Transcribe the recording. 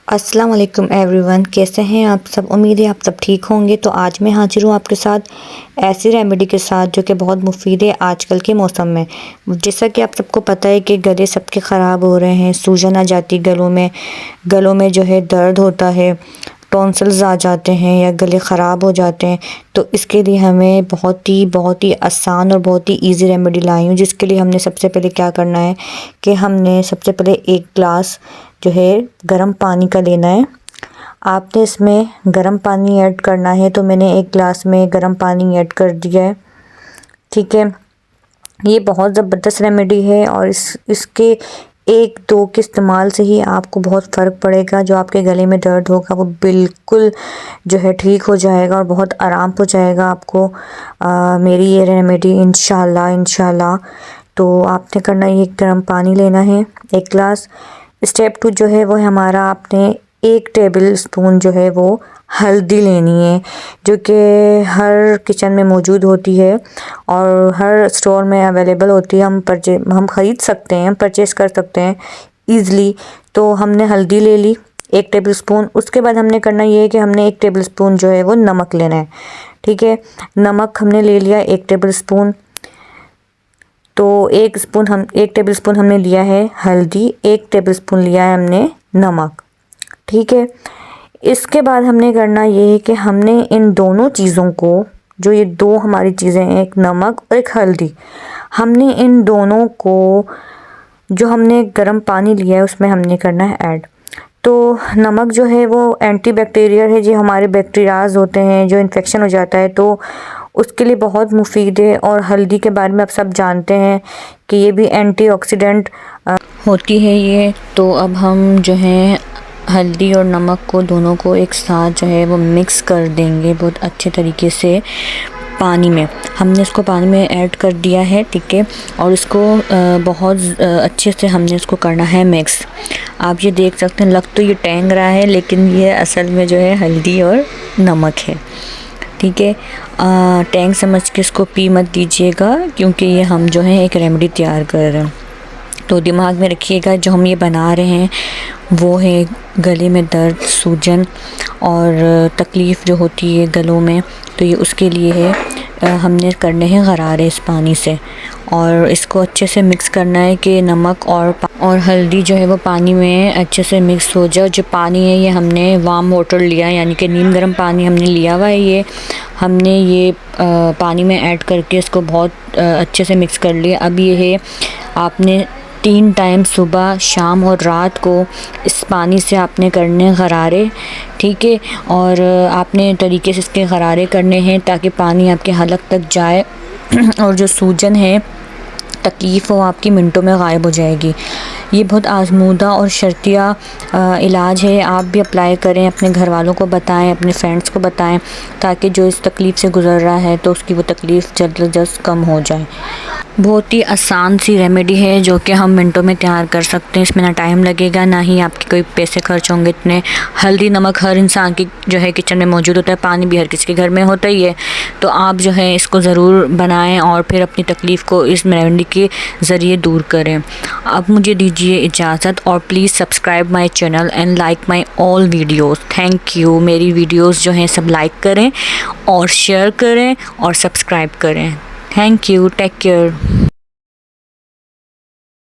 अस्सलाम वालेकुम एवरीवन, कैसे हैं आप सब। उम्मीद है आप सब ठीक होंगे। तो आज मैं हाजिर हूँ आपके साथ ऐसी रेमेडी के साथ जो कि बहुत मुफीद है आजकल के मौसम में। जैसा कि आप सबको पता है कि गले सबके ख़राब हो रहे हैं, सूजन आ जाती गलों में जो है दर्द होता है, टॉन्सिल्स आ जाते हैं या गले ख़राब हो जाते हैं। तो इसके लिए हमें बहुत ही आसान और बहुत ही इजी रेमेडी लाई हूँ, जिसके लिए हमने सबसे पहले क्या करना है कि हमने सबसे पहले एक गिलास जो है गर्म पानी का लेना है। आपने इसमें गर्म पानी ऐड करना है, तो मैंने एक गिलास में गर्म पानी ऐड कर दिया है। ठीक है, ये बहुत ज़बरदस्त रेमेडी है और इसके एक दो के इस्तेमाल से ही आपको बहुत फ़र्क पड़ेगा। जो आपके गले में दर्द होगा वो बिल्कुल जो है ठीक हो जाएगा और बहुत आराम हो जाएगा आपको मेरी ये रेमेडी इंशाल्लाह। तो आपने करना ये गर्म पानी लेना है एक गिलास। स्टेप 2 जो है वो हमारा, आपने 1 टेबल स्पून जो है वो हल्दी लेनी है, जो कि हर किचन में मौजूद होती है और हर स्टोर में अवेलेबल होती है। हम ख़रीद सकते हैं, परचेज़ कर सकते हैं ईज़िली। तो हमने हल्दी ले ली 1 टेबल स्पून। उसके बाद हमने करना ये है कि हमने 1 टेबल स्पून जो है वो नमक लेना है। ठीक है, नमक हमने ले लिया 1 टेबल स्पून। तो 1 टेबल स्पून हमने लिया है हल्दी, 1 टेबल स्पून लिया है हमने नमक। ठीक है, इसके बाद हमने करना ये है कि हमने इन दोनों चीज़ों को, जो ये दो हमारी चीज़ें हैं, एक नमक और एक हल्दी, हमने इन दोनों को जो हमने गर्म पानी लिया है उसमें हमने करना है ऐड। तो नमक जो है वो एंटीबैक्टीरियल है, जो हमारे बैक्टीरियाज होते हैं, जो इन्फेक्शन हो जाता है तो उसके लिए बहुत मुफीद है। और हल्दी के बारे में आप सब जानते हैं कि ये भी एंटीऑक्सीडेंट होती है ये। तो अब हम जो है हल्दी और नमक को दोनों को एक साथ जो है वो मिक्स कर देंगे बहुत अच्छे तरीके से पानी में। हमने इसको पानी में ऐड कर दिया है। ठीक है, और इसको बहुत अच्छे से हमने इसको करना है मिक्स। आप ये देख सकते हैं, लग तो ये टैंग रहा है लेकिन ये असल में जो है हल्दी और नमक है। ठीक है, टैंग समझ के इसको पी मत दीजिएगा, क्योंकि ये हम जो है एक रेमेडी तैयार कर रहे हैं। तो दिमाग में रखिएगा, जो हम ये बना रहे हैं वो है गले में दर्द, सूजन और तकलीफ़ जो होती है गलों में, तो ये उसके लिए है। हमने करने हैं गरारे इस पानी से और इसको अच्छे से मिक्स करना है कि नमक और हल्दी जो है वो पानी में अच्छे से मिक्स हो जाए। जो पानी है ये हमने वार्म वाटर लिया है, यानी कि नीम गर्म पानी हमने लिया हुआ है। ये हमने ये पानी में ऐड करके इसको बहुत अच्छे से मिक्स कर लिया। अब ये है, आपने 3 टाइम सुबह, शाम और रात को इस पानी से आपने करने गरारे। ठीक है, और आपने तरीके से इसके गरारे करने हैं ताकि पानी आपके हलक तक जाए और जो सूजन है, तकलीफ़ वो आपकी मिनटों में गायब हो जाएगी। ये बहुत आजमूदा और शर्तिया इलाज है। आप भी अप्लाई करें, अपने घर वालों को बताएं, अपने फ्रेंड्स को बताएं, ताकि जो इस तकलीफ़ से गुज़र रहा है तो उसकी वो तकलीफ़ जल्द से जल्द कम हो जाए। बहुत ही आसान सी रेमेडी है जो कि हम मिनटों में तैयार कर सकते हैं। इसमें ना टाइम लगेगा, ना ही आपके कोई पैसे खर्च होंगे इतने। हल्दी नमक हर इंसान की जो है किचन में मौजूद होता है, पानी भी हर किसी के घर में होता ही है। तो आप जो है इसको ज़रूर बनाएं और फिर अपनी तकलीफ़ को इस रेमेडी के ज़रिए दूर करें। अब मुझे दीजिए इजाज़त, और please subscribe my channel and like my all videos. Thank you. मेरी वीडियोज़ जो हैं सब लाइक करें और शेयर करें और सब्सक्राइब करें। Thank you. Take care.